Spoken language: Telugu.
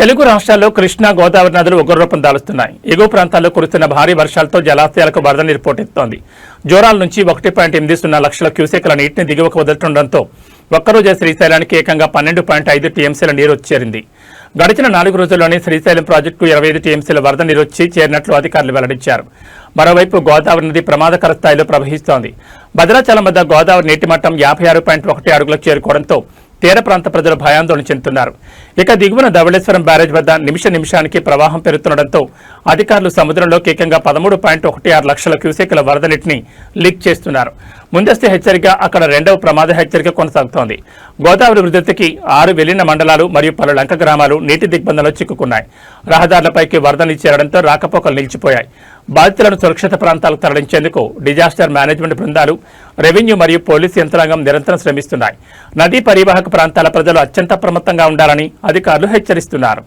తెలుగు రాష్ట్రాల్లో కృష్ణా గోదావరి నదులు ఉగ్రరూపం దాలుస్తున్నాయి. ఎగువ ప్రాంతాల్లో కురుస్తున్న భారీ వర్షాలతో జలాశయాలకు వరద నీరు పోటెత్తుతోంది. జోరాల నుంచి 1.80 లక్షల క్యూసెక్ల నీటిని దిగువకు వదులుతుండటంతో ఒక్కరోజే శ్రీశైలానికి ఏకంగా 12.5 టీఎంసీల నీరు చేరింది. గడిచిన 4 రోజుల్లోనే శ్రీశైలం ప్రాజెక్టుకు 25 టీఎంసీల వరద నీరు చేరినట్లు అధికారులు వెల్లడించారు. మరోవైపు గోదావరి నది ప్రమాదకర స్థాయిలో ప్రవహిస్తోంది. భద్రాచలం వద్ద గోదావరి నీటి మట్టం 56.1 అడుగులకు చేరుకోవడంతో తీర ప్రాంత ప్రజలు భయాందోళన చెందుతున్నారు. ఇక దిగువన ధవళేశ్వరం బ్యారేజ్ వద్ద నిమిషానికి ప్రవాహం పెరుగుతుండటంతో అధికారులు సముద్రంలోకి ఏకంగా 13.16 లక్షల క్యూసెక్ల వరద నీటిని లీక్ చేస్తున్నారు. ముందస్తు హెచ్చరిక అక్కడ రెండవ ప్రమాద హెచ్చరిక కొనసాగుతోంది. గోదావరి ఉధృతికి 6 వెలిన మండలాలు మరియు పలు లంక గ్రామాలు నీటి దిగ్బంధంలో చిక్కుకున్నాయి. రహదారులపైకి వరద నీరు చేరడంతో రాకపోకలు నిలిచిపోయాయి. బాధితులను సురక్షిత ప్రాంతాలకు తరలించేందుకు డిజాస్టర్ మేనేజ్మెంట్ బృందాలు, రెవెన్యూ మరియు పోలీసు యంత్రాంగం నిరంతరం శ్రమిస్తున్నాయి. నదీ పరివాహక ప్రాంతాల ప్రజలు అత్యంత అప్రమత్తంగా ఉండాలని అధికారులు హెచ్చరిస్తున్నారు.